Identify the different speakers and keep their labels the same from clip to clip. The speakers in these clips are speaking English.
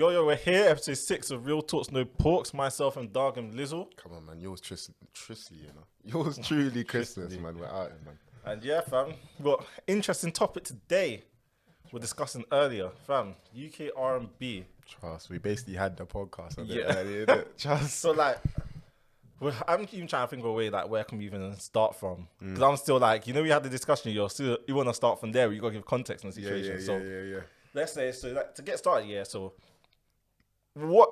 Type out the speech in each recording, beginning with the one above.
Speaker 1: Yo, we're here, episode 6 of Real Talks No Porks. Myself and Darg and Lizzle.
Speaker 2: Come on, man. Yours Trissy, you know. Yours truly Christmas,
Speaker 1: Trissy.
Speaker 2: man. We're out here, man.
Speaker 1: And yeah, fam, we've got interesting topic today. We're discussing earlier, fam, UK R&B.
Speaker 2: Trust. We basically had the podcast a bit
Speaker 1: Yeah.
Speaker 2: earlier, innit? Trust.
Speaker 1: So like, I'm even trying to think of a way like where can we even start from? Because I'm still like, we had the discussion. You want to start from there. But you got to give context on the situation.
Speaker 2: Yeah.
Speaker 1: Let's say to get started. Yeah. So why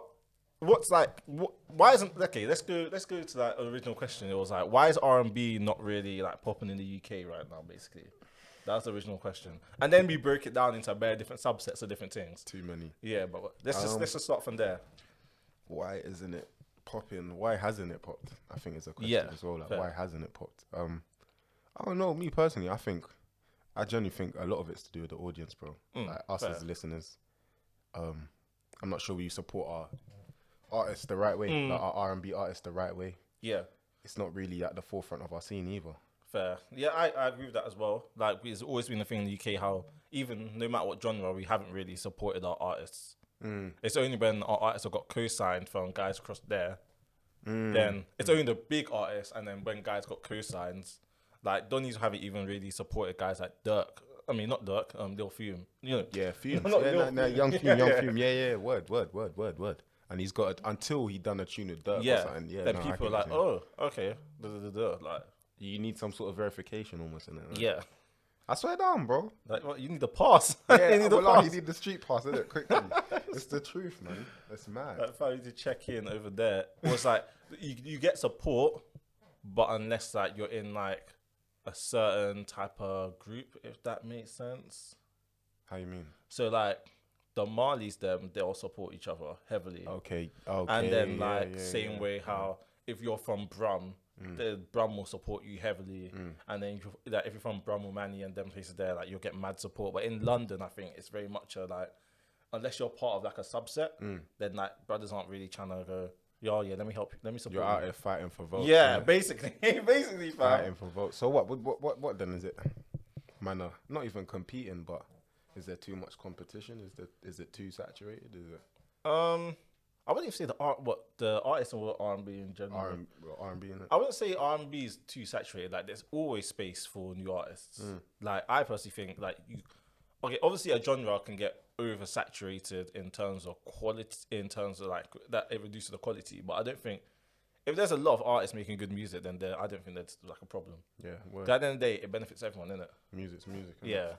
Speaker 1: isn't okay? Let's go to that original question. It was like, why is R&B not really like popping in the UK right now? Basically, that's the original question. And then we broke it down into very different subsets of different things.
Speaker 2: Too many.
Speaker 1: Yeah, but let's just start from there.
Speaker 2: Why isn't it popping? Why hasn't it popped? I think it's a question
Speaker 1: Yeah,
Speaker 2: as well. Like,
Speaker 1: fair.
Speaker 2: why hasn't it popped? I don't know. Me personally, I genuinely think a lot of it's to do with the audience, bro. Like us
Speaker 1: fair.
Speaker 2: as listeners. I'm not sure we support our artists the right way, like our R&B artists the right way.
Speaker 1: Yeah.
Speaker 2: It's not really at the forefront of our scene either.
Speaker 1: Fair. Yeah, I agree with that as well. Like, it's always been a thing in the UK how even no matter what genre, we haven't really supported our artists. It's only when our artists have got co-signed from guys across there, then it's only the big artists, and then when guys got co-signs, like Donnies haven't even really supported guys like Dirk. I mean, not Dirk, Lil Fume.
Speaker 2: Yeah, Fume.
Speaker 1: Not
Speaker 2: Yeah,
Speaker 1: Lil
Speaker 2: nah,
Speaker 1: Fume.
Speaker 2: young Fume. Yeah. Word. And he's got until he done a tune with Dirk or
Speaker 1: Yeah.
Speaker 2: something. Yeah,
Speaker 1: Then
Speaker 2: no, I
Speaker 1: people are
Speaker 2: get
Speaker 1: like,
Speaker 2: what you're
Speaker 1: oh, okay. Like,
Speaker 2: saying. You need some sort of verification almost in it. Right?
Speaker 1: yeah.
Speaker 2: I swear down, bro.
Speaker 1: Like, what, you need a pass.
Speaker 2: Yeah,
Speaker 1: you need a
Speaker 2: well,
Speaker 1: pass.
Speaker 2: you need the street pass, innit? Quickly. It's the truth, man. It's mad.
Speaker 1: Like, if I need to check in over there, it was like you get support, but unless like you're in like a certain type of group, if that makes sense.
Speaker 2: How you mean?
Speaker 1: So like the Marleys, they'll support each other heavily,
Speaker 2: Okay.
Speaker 1: and then like
Speaker 2: yeah,
Speaker 1: same
Speaker 2: yeah.
Speaker 1: way how if you're from Brum, the Brum will support you heavily, and then if you're from Brum or Manny and them places there, like you'll get mad support. But in London, I think it's very much a like, unless you're part of like a subset, then like brothers aren't really trying to go, yeah, let me help you, let me support
Speaker 2: You're
Speaker 1: you.
Speaker 2: out here fighting for votes.
Speaker 1: Yeah, basically, fam.
Speaker 2: Fighting for votes. So what then is it? Man, not even competing, but is there too much competition? Is it too saturated? Is it
Speaker 1: I wouldn't even say the artists or R&B in general.
Speaker 2: R&B in it?
Speaker 1: I wouldn't say R&B is too saturated. Like, there's always space for new artists. Like, I personally think like obviously a genre can get oversaturated in terms of quality, in terms of like that it reduces the quality. But I don't think if there's a lot of artists making good music, then I don't think that's like a problem.
Speaker 2: Yeah.
Speaker 1: 'Cause at the end of the day, it benefits everyone, innit?
Speaker 2: Music's music. innit?
Speaker 1: Yeah.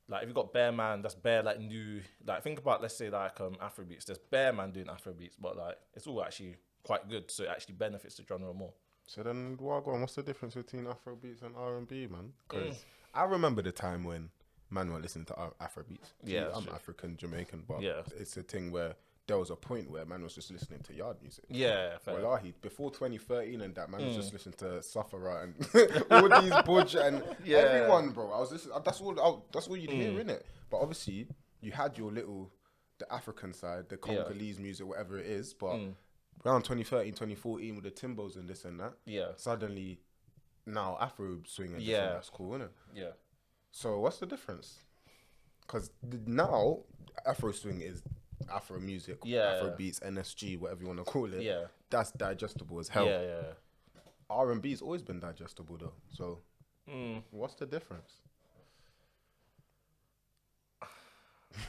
Speaker 1: Like, if you got Bear Man, that's bare like new. Like, think about, let's say like Afrobeats. There's Bear Man doing Afrobeats, but like it's all actually quite good, so it actually benefits the genre more.
Speaker 2: So then, what's the difference between Afrobeats and R&B, man? Because I remember the time when man were listening to Afrobeats.
Speaker 1: Yeah, that's
Speaker 2: I'm
Speaker 1: true.
Speaker 2: African Jamaican, but
Speaker 1: Yeah.
Speaker 2: it's a thing where there was a point where man was just listening to yard music.
Speaker 1: Yeah, fair.
Speaker 2: Wallahi, before 2013 and that, man was just listening to Safara and all these Budge and
Speaker 1: Yeah.
Speaker 2: everyone, bro. I was listening. That's all you'd hear, innit? But obviously, you had the African side, the Congolese music, whatever it is. But around 2013, 2014, with the Timbos and this and that,
Speaker 1: Yeah,
Speaker 2: suddenly now Afro swing and this
Speaker 1: Yeah.
Speaker 2: and that's cool, innit?
Speaker 1: yeah,
Speaker 2: So what's the difference? Because now Afro swing is Afro music,
Speaker 1: Yeah.
Speaker 2: Afro beats, NSG, whatever you want to call it.
Speaker 1: yeah,
Speaker 2: That's digestible as hell.
Speaker 1: yeah.
Speaker 2: R&B's always been digestible though. So what's the difference?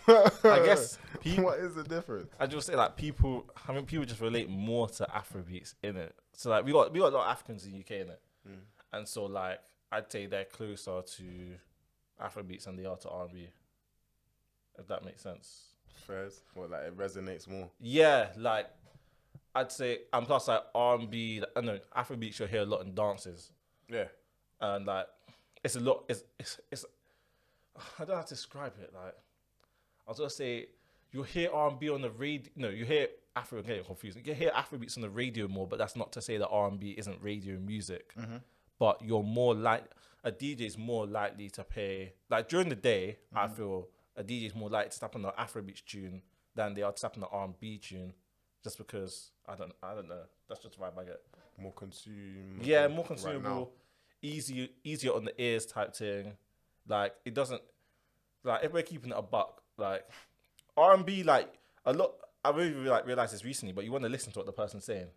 Speaker 1: I guess
Speaker 2: What is the difference?
Speaker 1: I just say like people just relate more to Afrobeats in it. So like we got a lot of Africans in the UK in it, and so like I'd say they're closer to Afrobeats than they are to R&B. If that makes sense.
Speaker 2: Fairs. What, like it resonates more?
Speaker 1: Yeah, like I'd say, and plus like R&B, I know Afrobeats you'll hear a lot in dances,
Speaker 2: Yeah.
Speaker 1: and like it's a lot. It's I don't know how to describe it. Like I was gonna say you'll hear R&B on the radio. No, you hear Afro. I'm getting confused. You hear Afrobeats on the radio more, but that's not to say that R&B isn't radio music. But you're more like a DJ is more likely to pay. Like during the day, I feel a DJ is more likely to tap on the Afrobeats tune than they are to tap on the R&B tune, just because I don't know. That's just the vibe I get.
Speaker 2: More consumable.
Speaker 1: Yeah, more
Speaker 2: right
Speaker 1: consumable,
Speaker 2: now.
Speaker 1: easier on the ears type thing. Like it doesn't, like if we're keeping it a buck, like R&B, like a lot. I really like realized this recently, but you want to listen to what the person's saying.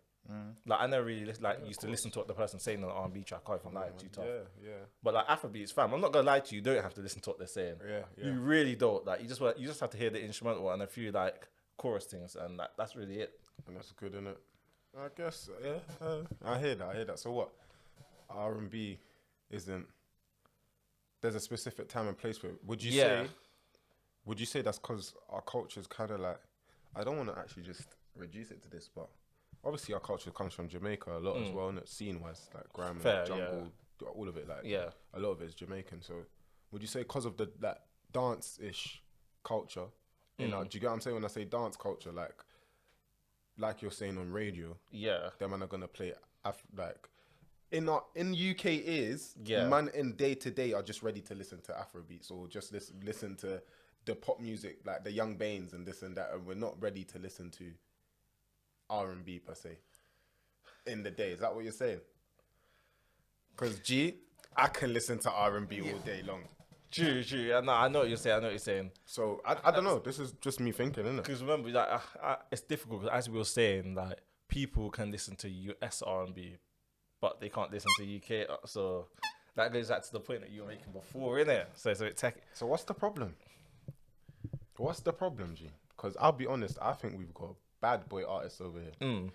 Speaker 1: Like I never really used to listen to what the person's saying on an R&B track. I can't lie too tough.
Speaker 2: Yeah.
Speaker 1: But like Afrobeats, fam, I'm not gonna lie to you. You don't have to listen to what they're saying.
Speaker 2: Yeah.
Speaker 1: You really don't. Like you just have to hear the instrumental and a few like chorus things, and that's really it.
Speaker 2: And that's good, innit? I guess, yeah. I hear that. So what? R&B isn't. There's a specific time and place for it. Would you say that's because our culture is kind of like? I don't want to actually just reduce it to this, but obviously our culture comes from Jamaica a lot as well, and scene-wise, like grime and jungle, all of it. Like a lot of it is Jamaican. So would you say because of that dance-ish culture? Do you get what I'm saying when I say dance culture? Like you're saying on radio, them man are gonna play like in UK ears, man in day to day are just ready to listen to Afrobeats or just listen to the pop music like the Young Banes and this and that, and we're not ready to listen to R&B per se in the day. Is that what you're saying? Because I can listen to R&B all day long.
Speaker 1: True. I know what you're saying.
Speaker 2: So I don't know. This is just me thinking, isn't it?
Speaker 1: Because remember, like, it's difficult. 'Cause as we were saying, like people can listen to US R&B, but they can't listen to UK. So that goes back to the point that you were making before, innit?
Speaker 2: So what's the problem? What's the problem, G? Because I'll be honest, I think we've got bad boy artists over here.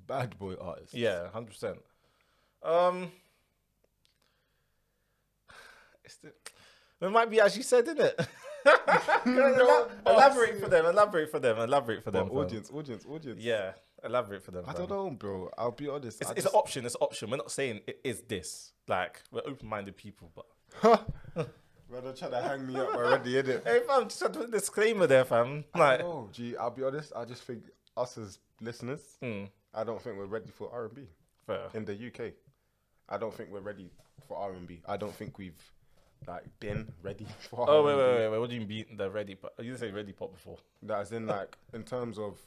Speaker 2: Bad boy artists.
Speaker 1: Yeah, 100%. It might be as you said, isn't it? Elaborate for them.
Speaker 2: Audience.
Speaker 1: Yeah, elaborate for them.
Speaker 2: I don't know, bro. I'll be honest.
Speaker 1: It's an option. It's an option. We're not saying it is this. Like, we're open-minded people, but...
Speaker 2: Brother, trying to hang me up already, innit?
Speaker 1: Hey, fam, just put a disclaimer there, fam. Like,
Speaker 2: no, I'll be honest. I just think us as listeners, I don't think we're ready for R&B.
Speaker 1: Fair.
Speaker 2: In the UK. I don't think we're ready for R&B. I don't think we've been ready for R&B.
Speaker 1: Oh, wait. What do you mean the ready pop? You didn't say ready pop before.
Speaker 2: That's in in terms of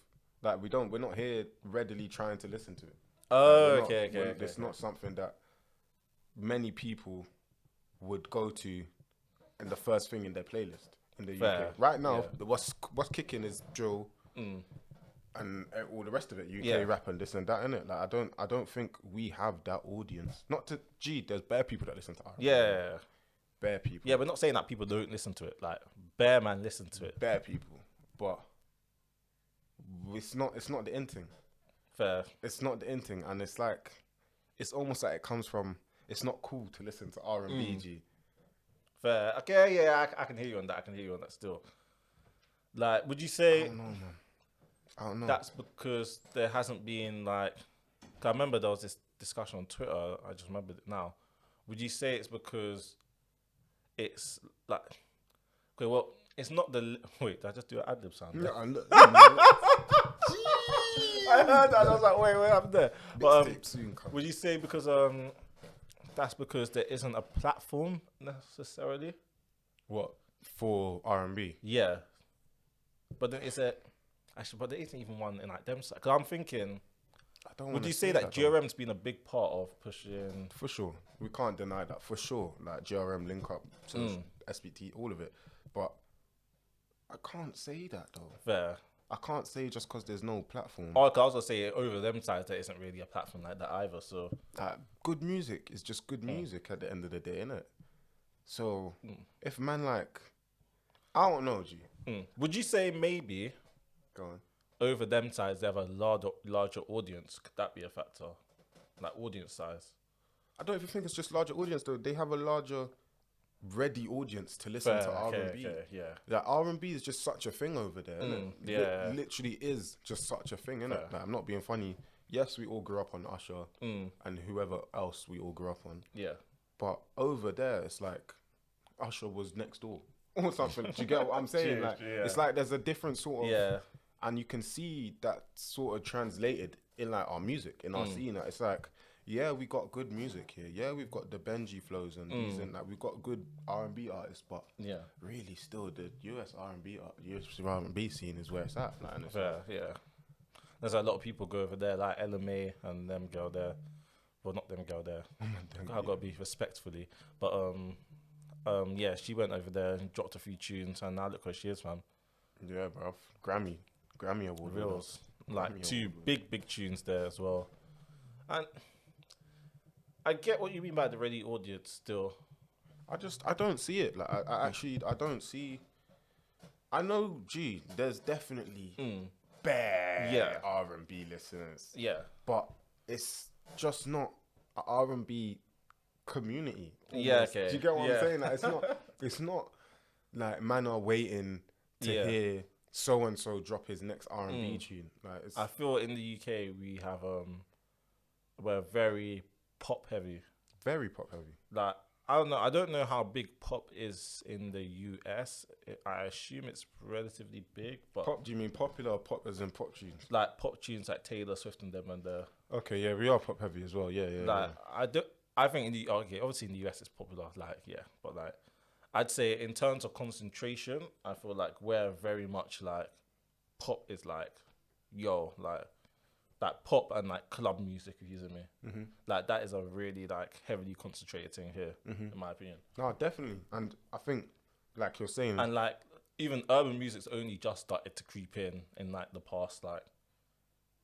Speaker 2: we're not here readily trying to listen to it.
Speaker 1: Oh, okay.
Speaker 2: It's not something that many people would go to in the first thing in their playlist in the UK. Right now, what's kicking is drill and all the rest of it, UK rap and this and that, innit? Like I don't think we have that audience. Not to there's bare people that listen to R&B.
Speaker 1: Yeah.
Speaker 2: Bare people.
Speaker 1: Yeah, we're not saying that people don't listen to it. Like bare man listen to it.
Speaker 2: Bare people. But it's not the in thing.
Speaker 1: Fair.
Speaker 2: It's not the in thing, and it's almost like it comes from it's not cool to listen to R&B, G.
Speaker 1: Fair. Okay, yeah, I can hear you on that still. Like, would you say...
Speaker 2: I don't know, man. I don't know.
Speaker 1: That's because there hasn't been, like... 'Cause I remember there was this discussion on Twitter. I just remembered it now. Would you say it's because it's, like... Okay, well, it's not the... Wait, did I just do an ad-lib sound?
Speaker 2: No,
Speaker 1: I heard that. I was like, wait, what happened there? But, would you say because... that's because there isn't a platform necessarily.
Speaker 2: What for R&B?
Speaker 1: Yeah, but then but there isn't even one in like them. Because I'm thinking, would you say that GRM's been a big part of pushing?
Speaker 2: For sure, we can't deny that. For sure, like GRM link up to SBT, all of it. But I can't say that though.
Speaker 1: Fair.
Speaker 2: I can't say just because there's no platform.
Speaker 1: Oh, I can also say over them sides there isn't really a platform like that either. So
Speaker 2: good music is just good music at the end of the day, innit? So if man I don't know, G.
Speaker 1: Would you say maybe
Speaker 2: go on
Speaker 1: over them sides they have a larger audience? Could that be a factor? Like audience size?
Speaker 2: I don't even think it's just larger audience though. They have a larger ready audience to listen to R&B.
Speaker 1: Okay, yeah.
Speaker 2: Like R&B is just such a thing over there, innit?
Speaker 1: Yeah.
Speaker 2: Literally is just such a thing, innit? Like, I'm not being funny. Yes, we all grew up on Usher and whoever else we all grew up on.
Speaker 1: Yeah.
Speaker 2: But over there, it's like Usher was next door or something. Do you get what I'm saying? It's like there's a different sort of... And you can see that sort of translated in like our music, in our scene. Like, it's like... Yeah, we got good music here. Yeah, we've got the Benji flows and these and that. We've got good R&B artists, but really still the US R&B scene is where it's at. Like,
Speaker 1: yeah. There's a lot of people go over there, like LMA and them go there. Well, not them go there. I've got to be respectfully. But, yeah, she went over there and dropped a few tunes and now look where she is, man.
Speaker 2: Yeah, bruv. Grammy Grammy Award
Speaker 1: Reels. Like
Speaker 2: Grammy
Speaker 1: two
Speaker 2: Award
Speaker 1: big tunes there as well. And I get what you mean by the ready audience still.
Speaker 2: I don't see it. Like I actually I don't see. I know, there's definitely bare R&B listeners.
Speaker 1: Yeah.
Speaker 2: But it's just not an R&B community.
Speaker 1: Yeah,
Speaker 2: almost.
Speaker 1: okay.
Speaker 2: Do you get what I'm
Speaker 1: Yeah.
Speaker 2: saying? Like, it's not like man are waiting to hear so and so drop his next R&B tune. Like it's
Speaker 1: I feel in the UK we have we're very pop heavy.
Speaker 2: very pop heavy.
Speaker 1: Like I don't know. I don't know how big pop is in the US. I assume it's relatively big, but
Speaker 2: Pop? Do you mean popular or pop as in pop tunes?
Speaker 1: like pop tunes like Taylor Swift and them and the
Speaker 2: Okay, yeah, we are pop heavy as well. Yeah.
Speaker 1: like I think in the obviously in the US it's popular. Like but like I'd say in terms of concentration, I feel like we're very much like pop is like like pop and like club music, if you see me. Like that is a really like heavily concentrated thing here, in my opinion.
Speaker 2: No, definitely. And I think, like you're saying,
Speaker 1: And like even urban music's only just started to creep in like the past like.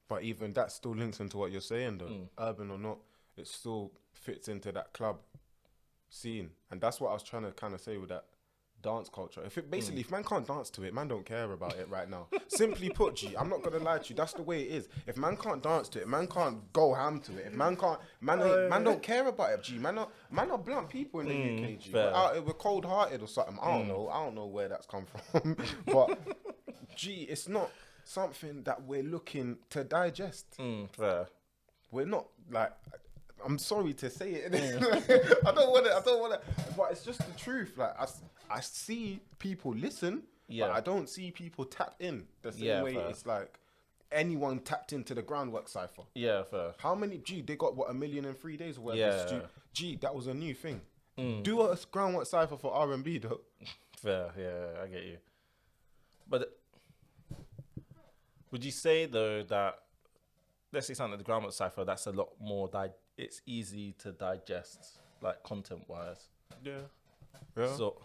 Speaker 2: but even that still links into what you're saying though. Urban or not, it still fits into that club scene. And that's what I was trying to kind of say with that dance culture. If man can't dance to it, man don't care about it right now. Simply put, I'm not gonna lie to you, that's the way it is. If man can't dance to it, man can't go ham to it. If man can't, man don't care about it, Man are blunt people in the UK, we're cold hearted or something. I don't know where that's come from. But it's not something that we're looking to digest.
Speaker 1: Fair.
Speaker 2: We're not like, I'm sorry to say it. I don't want to, but it's just the truth. Like I see people listen, but I don't see people tap in the same way.
Speaker 1: Fair.
Speaker 2: It's like anyone tapped into the groundwork cipher.
Speaker 1: Yeah, fair.
Speaker 2: How many? They got what, 1 million in 3 days or whatever.
Speaker 1: Yeah.
Speaker 2: That was a new thing. Do a groundwork cipher for R&B though.
Speaker 1: Fair, yeah, I get you. But would you say though that let's say something like the groundwork cipher, that's a lot more it's easy to digest, like content wise.
Speaker 2: Yeah.
Speaker 1: So,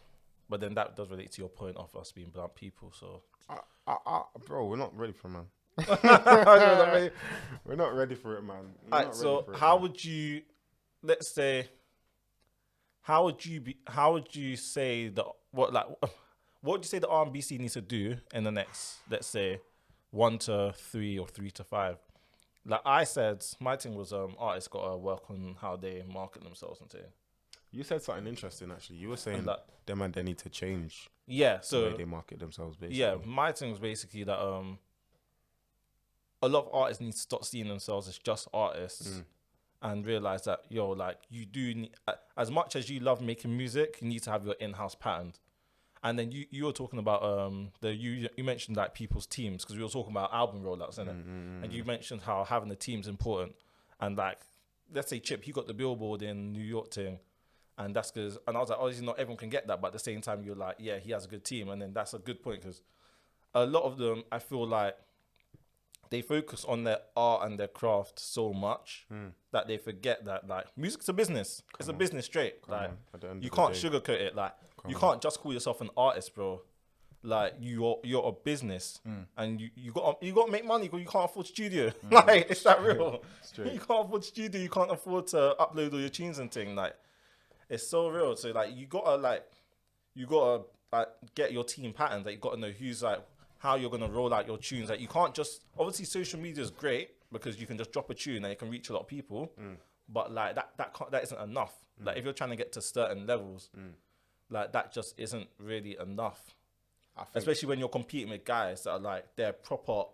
Speaker 1: but then that does relate to your point of us being blunt people. So,
Speaker 2: Bro, we're not ready for it, man. We're not ready for it, man.
Speaker 1: alright, so how would you, let's say, how would you say what would you say the R&B scene needs to do in the next, let's say, 1 to 3 or 3 to 5? Like I said, my thing was artists got to work on how they market themselves and thing.
Speaker 2: You said something interesting actually. You were saying that them and they need to change
Speaker 1: so
Speaker 2: the way they market themselves basically.
Speaker 1: Yeah, my thing was basically that a lot of artists need to stop seeing themselves as just artists and realize that like you do need, as much as you love making music, you need to have your in-house pattern. And then you were talking about you mentioned like people's teams, because we were talking about album rollouts, innit? And you mentioned how having a team's important. And like, let's say Chip, he got the Billboard in New York thing, and that's because, and I was like, obviously not everyone can get that, but at the same time you're like, yeah, he has a good team, and then that's a good point, because a lot of them, I feel like they focus on their art and their craft so much that they forget that like music's a business. It's a business straight. Like you can't sugarcoat it. Like you can't just call yourself an artist, bro. Like you're a business, and you got to make money because you can't afford studio. Like it's that real. You can't afford studio. You can't afford to upload all your tunes and thing. Like it's so real. So like you gotta get your team patterns. Like you gotta know who's like how you're gonna roll out your tunes. Like you can't just, obviously social media is great because you can just drop a tune and it can reach a lot of people. But like that isn't enough. Like if you're trying to get to certain levels, like that just isn't really enough. Especially when you're competing with guys that are like, they're proper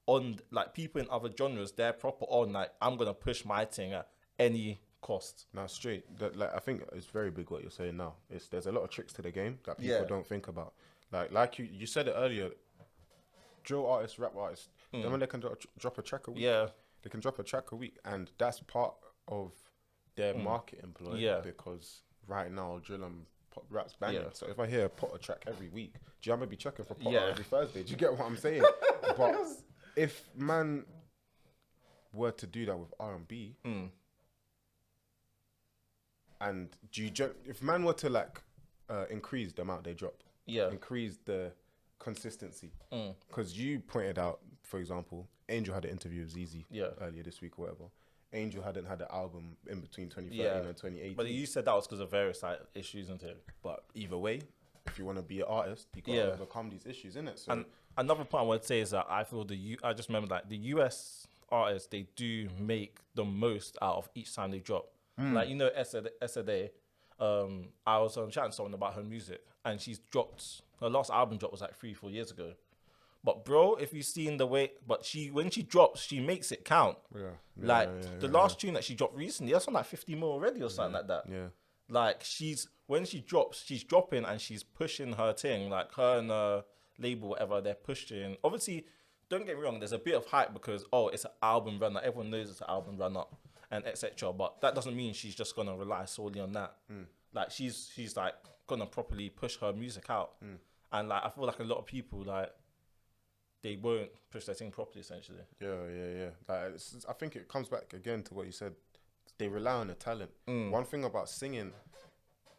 Speaker 1: on, like people in other genres, they're proper on like, I'm gonna push my thing at any cost.
Speaker 2: Now straight, like I think it's very big what you're saying now. There's a lot of tricks to the game that people don't think about. Like you said it earlier, drill artists, rap artists, then they can drop a track a week.
Speaker 1: Yeah.
Speaker 2: They can drop a track a week, and that's part of their marketing ploy.
Speaker 1: Yeah.
Speaker 2: Because right now, drill and pop rap's banging. Yeah. So if I hear a Potter track every week, I'm gonna be checking for Potter every Thursday. Do you get what I'm saying? But if man were to do that with R&B, and if man were to like increase the amount they drop, increase the consistency. Because you pointed out, for example, Angel had an interview with ZZ earlier this week or whatever. Angel hadn't had an album in between 2013 and 2018.
Speaker 1: But you said that was because of various like issues and things.
Speaker 2: But either way, if you want to be an artist, you got to overcome these issues, innit? So,
Speaker 1: and another point I would say is that I feel I just remember like the US artists, they do make the most out of each time they drop. Like, you know, Esade, I was chatting to someone about her music, and her last album drop was like 3-4 years ago. But bro, if you've seen the way, when she drops, she makes it count. The last tune that she dropped recently, that's on like 50 more already or something like that.
Speaker 2: Yeah.
Speaker 1: Like when she drops, she's dropping and she's pushing her thing. Like her and label, whatever, they're pushing. Obviously, don't get me wrong, there's a bit of hype because, it's an album runner. Everyone knows it's an album runner and etc. But that doesn't mean she's just gonna rely solely on that. Like she's like gonna properly push her music out. And like I feel like a lot of people like they won't push their thing properly, essentially.
Speaker 2: Yeah. Like I think it comes back again to what you said. They rely on the talent. One thing about singing,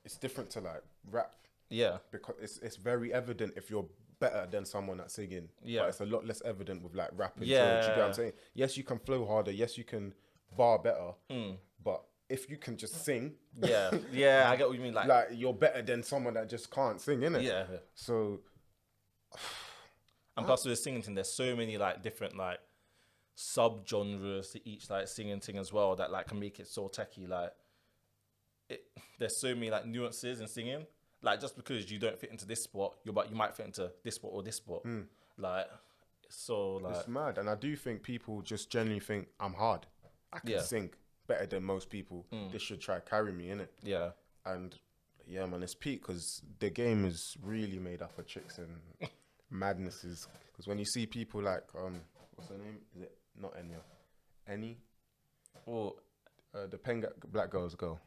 Speaker 2: it's different to like rap.
Speaker 1: Yeah.
Speaker 2: Because it's very evident if you're better than someone that's singing.
Speaker 1: Yeah.
Speaker 2: But it's a lot less evident with like rapping.
Speaker 1: Yeah.
Speaker 2: So, do you get what I'm saying? Yes, you can flow harder. Yes, you can bar better. But if you can just sing.
Speaker 1: Yeah, I get what you mean.
Speaker 2: Like you're better than someone that just can't sing, innit?
Speaker 1: Yeah.
Speaker 2: So.
Speaker 1: And plus with the singing thing, there's so many like different like sub-genres to each like singing thing as well that like can make it so techie. Like there's so many like nuances in singing. Like just because you don't fit into this spot, you might fit into this spot or this spot. Like so like
Speaker 2: it's mad. And I do think people just genuinely think I'm hard. I can sing better than most people. They should try carry me, innit?
Speaker 1: Yeah.
Speaker 2: And yeah, man, it's peak because the game is really made up of tricks and madnesses. Because when you see people like what's her name? Is it not Enya? Annie?
Speaker 1: Or
Speaker 2: the Penga Black Girls Go.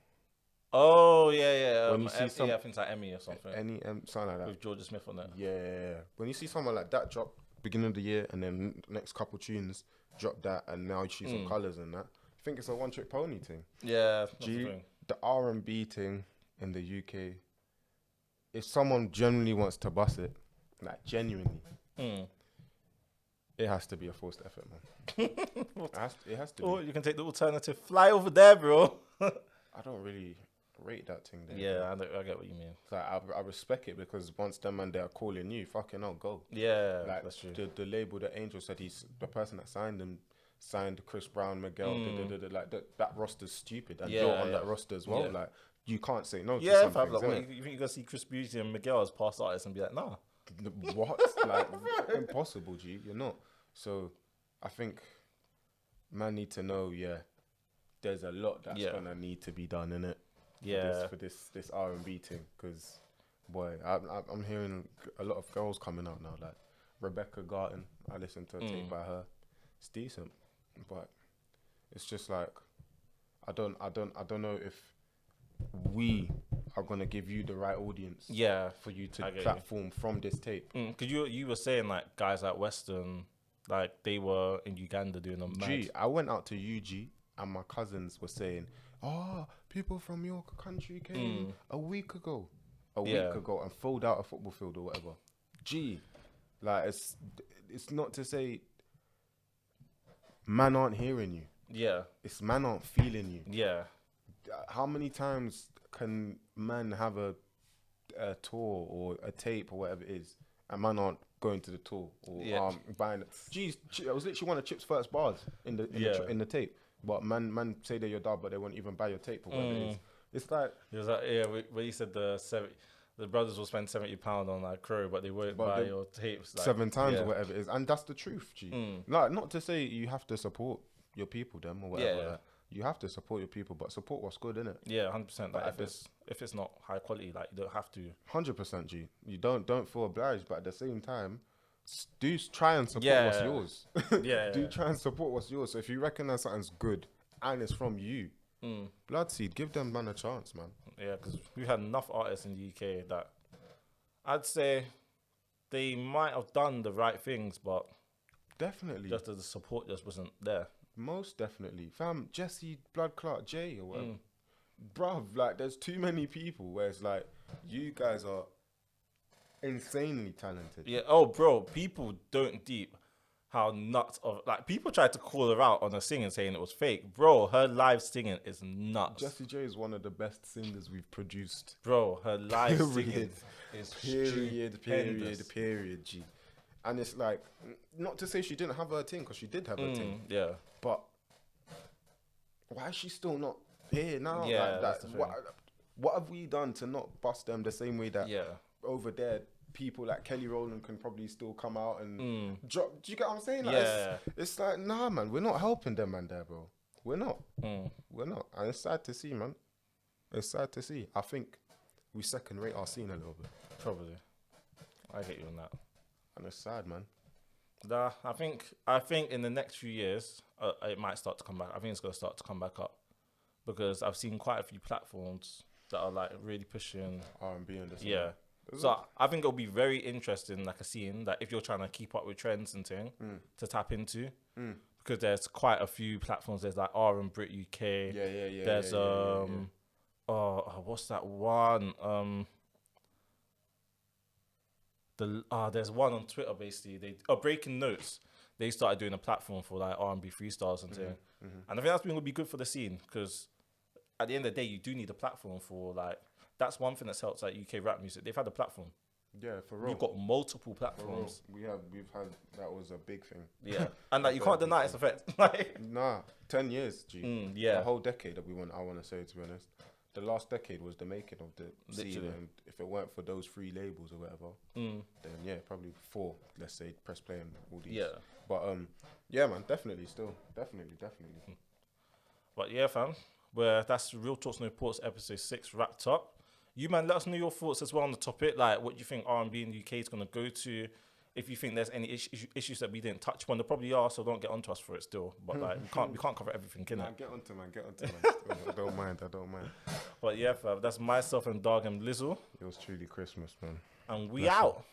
Speaker 1: Oh yeah.
Speaker 2: When you see
Speaker 1: I think it's like Emmy or something.
Speaker 2: Any something like that.
Speaker 1: With Georgia Smith on that.
Speaker 2: Yeah. When you see someone like that drop beginning of the year and then next couple tunes drop that and now she's on colours and that, I think it's a one trick pony thing.
Speaker 1: Yeah.
Speaker 2: The R&B thing in the UK, if someone genuinely wants to bust it, like genuinely, it has to be a forced effort, man. it has to
Speaker 1: Or
Speaker 2: be.
Speaker 1: you can take the alternative. Fly over there, bro.
Speaker 2: I don't really rate that thing there.
Speaker 1: Yeah, I get what you mean.
Speaker 2: Like I respect it because once them and they're calling you, fucking hell, go.
Speaker 1: Yeah,
Speaker 2: like
Speaker 1: that's true.
Speaker 2: The label that Angel said the person that signed them signed Chris Brown, Miguel, like that roster's stupid and you're on that roster as well. Like you can't say no to some things,
Speaker 1: like, you think you're gonna see Chris Beauty and Miguel as past artists and be like, nah.
Speaker 2: What? Like impossible, G. You're not. So I think man need to know, there's a lot that's gonna need to be done in it. For this R&B thing, because boy, I'm hearing a lot of girls coming out now. Like Rebecca Garten, I listened to a tape by her. It's decent, but it's just like I don't know if we are gonna give you the right audience. For you to platform from this tape.
Speaker 1: Because you were saying like guys like Western, like they were in Uganda doing them.
Speaker 2: I went out to UG and my cousins were saying, people from your country came a week ago and filled out a football field or whatever. Like it's not to say man aren't hearing you.
Speaker 1: Yeah.
Speaker 2: It's man aren't feeling you.
Speaker 1: Yeah.
Speaker 2: How many times can man have a tour or a tape or whatever it is and man aren't going to the tour or buying it? I was literally one of Chip's first bars in the tape. But man say they're your dad, but they won't even buy your tape or whatever it is. It's like
Speaker 1: it was like when you said the brothers will spend £70 on like Crow, but they won't buy your tapes like,
Speaker 2: 7 times or whatever it is, and that's the truth, G. Like not to say you have to support your people, them or whatever. Like, you have to support your people, but support what's good, innit?
Speaker 1: Yeah, 100%. Like if it's not high quality, like you don't have to.
Speaker 2: 100%, G. You don't feel obliged, but at the same time, do try and support what's yours. Do try and support what's yours. So if you recognize something's good and it's from you, Bloodseed, give them man a chance, man.
Speaker 1: Yeah, because we've had enough artists in the UK that I'd say they might have done the right things, but
Speaker 2: definitely
Speaker 1: just the support just wasn't there.
Speaker 2: Most definitely, fam. Jesse Blood Clot J or whatever, bruv. Like, there's too many people where it's like you guys are insanely talented.
Speaker 1: Yeah. Oh, bro, people don't deep how nuts of like people tried to call her out on her singing, saying it was fake. Bro, her live singing is nuts.
Speaker 2: Jessie J is one of the best singers we've produced.
Speaker 1: Bro, her live singing is
Speaker 2: Period. G. And it's like, not to say she didn't have her thing, because she did have her thing.
Speaker 1: Yeah.
Speaker 2: But why is she still not here now?
Speaker 1: Yeah,
Speaker 2: like,
Speaker 1: that's the thing.
Speaker 2: What have we done to not bust them the same way that
Speaker 1: Yeah.
Speaker 2: over there people like Kelly Rowland can probably still come out and drop? Do you get what I'm saying? Like,
Speaker 1: Yeah.
Speaker 2: it's like, nah, man, we're not helping them, man. There, bro. We're not. We're not, and it's sad to see, man. It's sad to see. I think we second rate our scene a little bit.
Speaker 1: Probably. I get you on that.
Speaker 2: And it's sad, man.
Speaker 1: Nah, I think in the next few years, it might start to come back. I think it's gonna start to come back up because I've seen quite a few platforms that are like really pushing
Speaker 2: R&B and this.
Speaker 1: Yeah. So I think it'll be very interesting, like a scene that if you're trying to keep up with trends and thing to tap into, because there's quite a few platforms. There's like R and Brit UK.
Speaker 2: Yeah.
Speaker 1: There's what's that one? There's one on Twitter basically. Breaking Notes. They started doing a platform for like R&B freestyles and thing, and I think that's going to be good for the scene because at the end of the day, you do need a platform for like. That's one thing that's helped like UK rap music. They've had a platform.
Speaker 2: Yeah, for real.
Speaker 1: You've got multiple platforms.
Speaker 2: We've had that was a big thing.
Speaker 1: Yeah, and like you can't deny its effect. Like,
Speaker 2: nah, 10 years, G.
Speaker 1: yeah,
Speaker 2: the whole decade that I want to say, to be honest, the last decade was the making of the scene, and if it weren't for those 3 labels or whatever, then yeah, probably 4. Let's say Press Play and all these.
Speaker 1: Yeah,
Speaker 2: but yeah, man, definitely.
Speaker 1: But yeah, fam, that's Real Talks No Ports episode 6 wrapped up. You man, let us know your thoughts as well on the topic. Like, what you think R&B in the UK is going to go to? If you think there's any issues that we didn't touch upon, there probably are. So don't get onto us for it still. But like, we can't cover everything, can it?
Speaker 2: Get onto man. I don't mind.
Speaker 1: But yeah, fam, that's myself and Dog and Lizzle.
Speaker 2: It was truly Christmas, man.
Speaker 1: And we out.